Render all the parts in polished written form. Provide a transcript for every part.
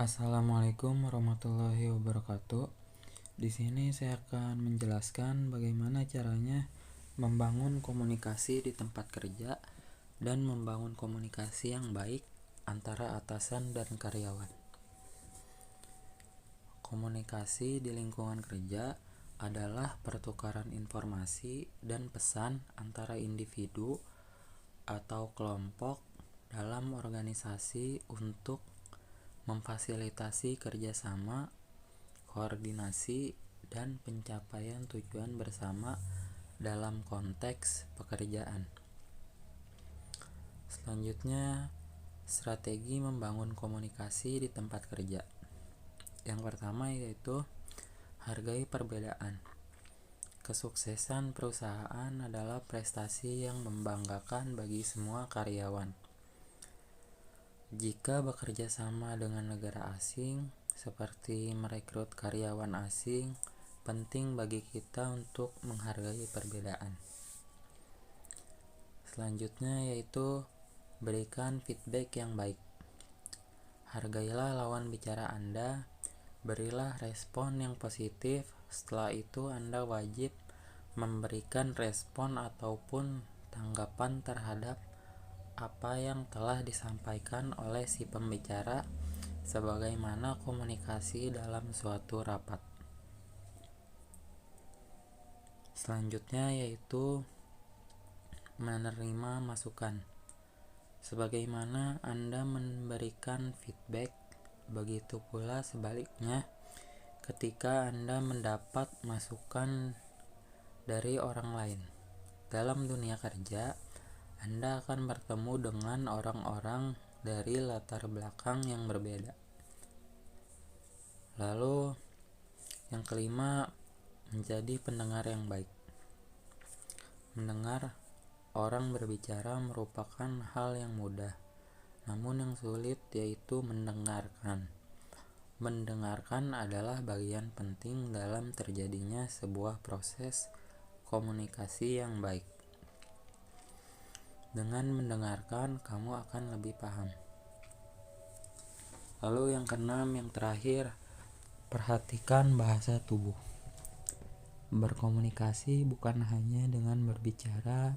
Assalamualaikum warahmatullahi wabarakatuh. Di sini saya akan menjelaskan bagaimana caranya membangun komunikasi di tempat kerja dan membangun komunikasi yang baik antara atasan dan karyawan. Komunikasi di lingkungan kerja adalah pertukaran informasi dan pesan antara individu atau kelompok dalam organisasi untuk memfasilitasi kerjasama, koordinasi, dan pencapaian tujuan bersama dalam konteks pekerjaan. Selanjutnya, strategi membangun komunikasi di tempat kerja. Yang pertama yaitu hargai perbedaan. Kesuksesan perusahaan adalah prestasi yang membanggakan bagi semua karyawan. Jika bekerja sama dengan negara asing, seperti merekrut karyawan asing, penting bagi kita untuk menghargai perbedaan. Selanjutnya yaitu berikan feedback yang baik. Hargailah lawan bicara Anda, berilah respon yang positif. Setelah itu Anda wajib memberikan respon ataupun tanggapan terhadap apa yang telah disampaikan oleh si pembicara sebagaimana komunikasi dalam suatu rapat. Selanjutnya yaitu menerima masukan. Sebagaimana Anda memberikan feedback, begitu pula sebaliknya ketika Anda mendapat masukan dari orang lain. Dalam dunia kerja, Anda akan bertemu dengan orang-orang dari latar belakang yang berbeda. Lalu, yang kelima, menjadi pendengar yang baik. Mendengar orang berbicara merupakan hal yang mudah, namun yang sulit yaitu mendengarkan. Mendengarkan adalah bagian penting dalam terjadinya sebuah proses komunikasi yang baik. Dengan mendengarkan, kamu akan lebih paham. Lalu yang keenam, yang terakhir, perhatikan bahasa tubuh. Berkomunikasi bukan hanya dengan berbicara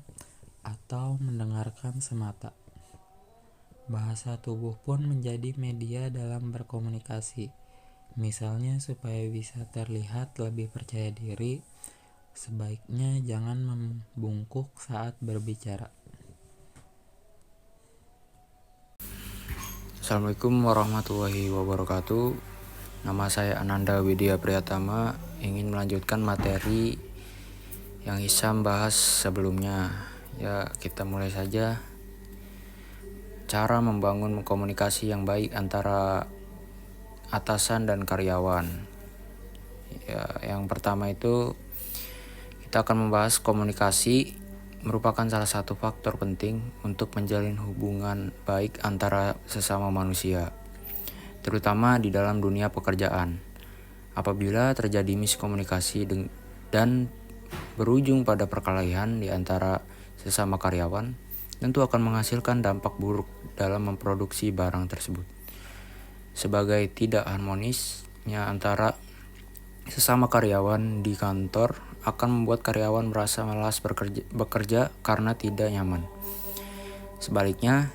atau mendengarkan semata. Bahasa tubuh pun menjadi media dalam berkomunikasi. Misalnya supaya bisa terlihat lebih percaya diri, sebaiknya jangan membungkuk saat berbicara. Assalamualaikum warahmatullahi wabarakatuh. Nama saya Ananda Widya Priyatama, ingin melanjutkan materi yang Hisam bahas sebelumnya. Ya, kita mulai saja. Cara membangun komunikasi yang baik antara atasan dan karyawan. Ya, yang pertama itu kita akan membahas komunikasi merupakan salah satu faktor penting untuk menjalin hubungan baik antara sesama manusia, terutama di dalam dunia pekerjaan. Apabila terjadi miskomunikasi dan berujung pada perkelahian di antara sesama karyawan, tentu akan menghasilkan dampak buruk dalam memproduksi barang tersebut. Sebagai tidak harmonisnya antara sesama karyawan di kantor akan membuat karyawan merasa malas bekerja karena tidak nyaman. Sebaliknya,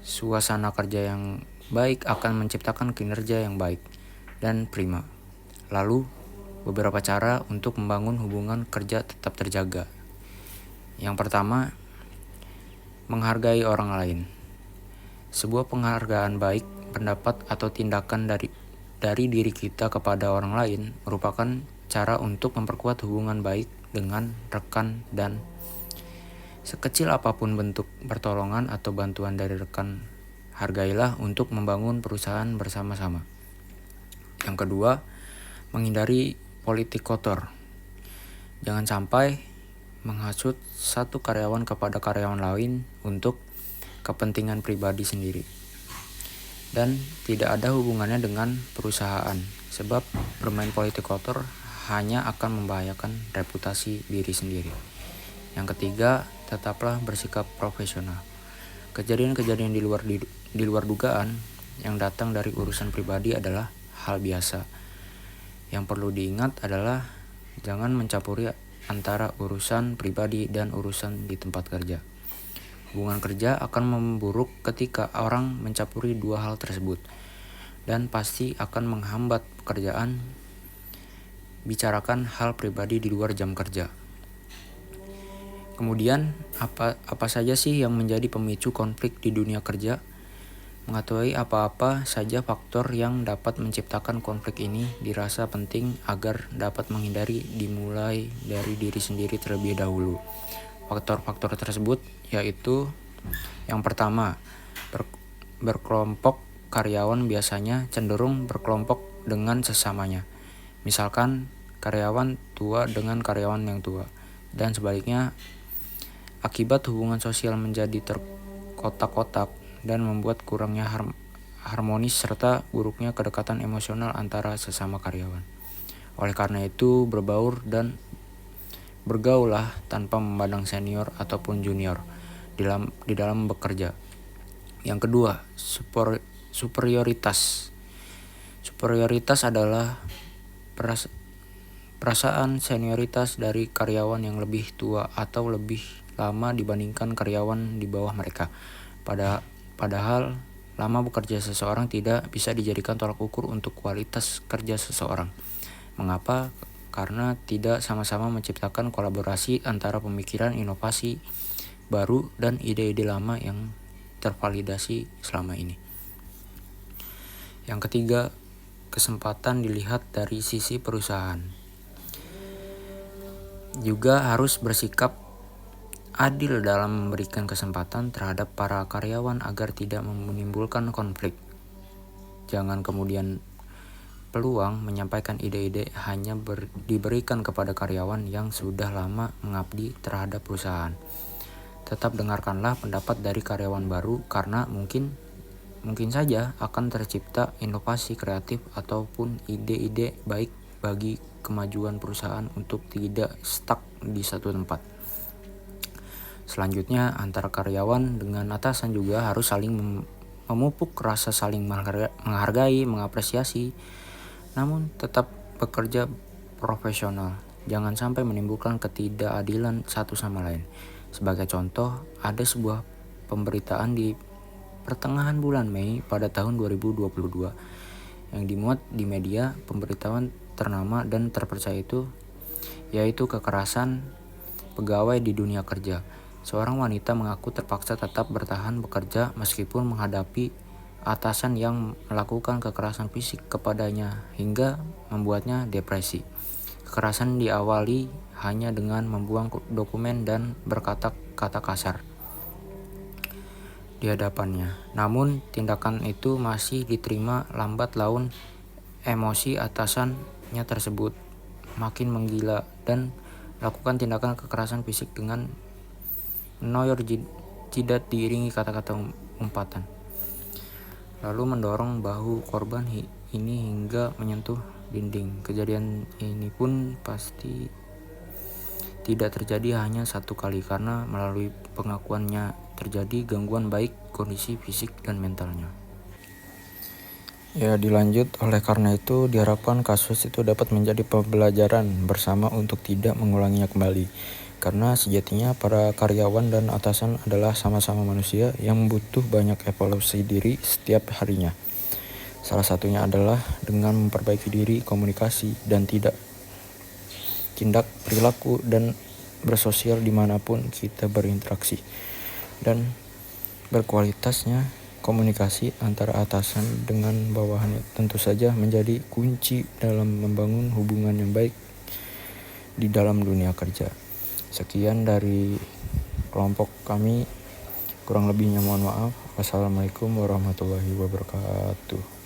suasana kerja yang baik akan menciptakan kinerja yang baik dan prima. Lalu, beberapa cara untuk membangun hubungan kerja tetap terjaga. Yang pertama, menghargai orang lain. Sebuah penghargaan baik, pendapat atau tindakan dari diri kita kepada orang lain merupakan cara untuk memperkuat hubungan baik dengan rekan, dan sekecil apapun bentuk pertolongan atau bantuan dari rekan, hargailah untuk membangun perusahaan bersama-sama. Yang kedua, menghindari politik kotor. Jangan sampai menghasut satu karyawan kepada karyawan lain untuk kepentingan pribadi sendiri dan tidak ada hubungannya dengan perusahaan, sebab bermain politik kotor hanya akan membahayakan reputasi diri sendiri. Yang ketiga, tetaplah bersikap profesional. Kejadian-kejadian di luar dugaan yang datang dari urusan pribadi adalah hal biasa. Yang perlu diingat adalah jangan mencampuri antara urusan pribadi dan urusan di tempat kerja. Hubungan kerja akan memburuk ketika orang mencampuri dua hal tersebut, dan pasti akan menghambat pekerjaan. Bicarakan hal pribadi di luar jam kerja. Kemudian, apa saja sih yang menjadi pemicu konflik di dunia kerja? Mengetahui apa-apa saja faktor yang dapat menciptakan konflik ini dirasa penting agar dapat menghindari dimulai dari diri sendiri terlebih dahulu. Faktor-faktor tersebut yaitu yang pertama, berkelompok. Karyawan biasanya cenderung berkelompok dengan sesamanya. Misalkan karyawan tua dengan karyawan yang tua, dan sebaliknya. Akibat hubungan sosial menjadi terkotak-kotak dan membuat kurangnya harmonis serta buruknya kedekatan emosional antara sesama karyawan. Oleh karena itu, berbaur dan bergaulah tanpa memandang senior ataupun junior di dalam bekerja. Yang kedua, superioritas. Superioritas adalah perasaan senioritas dari karyawan yang lebih tua atau lebih lama dibandingkan karyawan di bawah mereka. Padahal lama bekerja seseorang tidak bisa dijadikan tolak ukur untuk kualitas kerja seseorang. Mengapa? Karena tidak sama-sama menciptakan kolaborasi antara pemikiran inovasi baru dan ide-ide lama yang tervalidasi selama ini. Yang ketiga, kesempatan dilihat dari sisi perusahaan. Juga harus bersikap adil dalam memberikan kesempatan terhadap para karyawan agar tidak menimbulkan konflik. Jangan kemudian peluang menyampaikan ide-ide hanya diberikan kepada karyawan yang sudah lama mengabdi terhadap perusahaan. Tetap dengarkanlah pendapat dari karyawan baru karena mungkin saja akan tercipta inovasi kreatif ataupun ide-ide baik bagi kemajuan perusahaan untuk tidak stuck di satu tempat. Selanjutnya, antara karyawan dengan atasan juga harus saling memupuk rasa saling menghargai, mengapresiasi, namun tetap bekerja profesional. Jangan sampai menimbulkan ketidakadilan satu sama lain. Sebagai contoh, ada sebuah pemberitaan di pertengahan bulan Mei pada tahun 2022 yang dimuat di media pemberitahuan ternama dan terpercaya itu, yaitu kekerasan pegawai di dunia kerja. Seorang wanita mengaku terpaksa tetap bertahan bekerja meskipun menghadapi atasan yang melakukan kekerasan fisik kepadanya hingga membuatnya depresi. Kekerasan diawali hanya dengan membuang dokumen dan berkata-kata kasar di hadapannya. Namun tindakan itu masih diterima lambat laun. Emosi atasannya tersebut makin menggila dan melakukan tindakan kekerasan fisik dengan menoyor jidat diiringi kata-kata umpatan, lalu mendorong bahu korban ini hingga menyentuh dinding. Kejadian ini pun pasti tidak terjadi hanya satu kali karena melalui pengakuannya terjadi gangguan baik kondisi fisik dan mentalnya. Ya, dilanjut. Oleh karena itu diharapkan kasus itu dapat menjadi pembelajaran bersama untuk tidak mengulanginya kembali. Karena sejatinya para karyawan dan atasan adalah sama-sama manusia yang butuh banyak evaluasi diri setiap harinya. Salah satunya adalah dengan memperbaiki diri, komunikasi, dan tindak perilaku dan bersosial dimanapun kita berinteraksi. Dan berkualitasnya komunikasi antara atasan dengan bawahannya tentu saja menjadi kunci dalam membangun hubungan yang baik di dalam dunia kerja. Sekian dari kelompok kami, kurang lebihnya mohon maaf. Wassalamualaikum warahmatullahi wabarakatuh.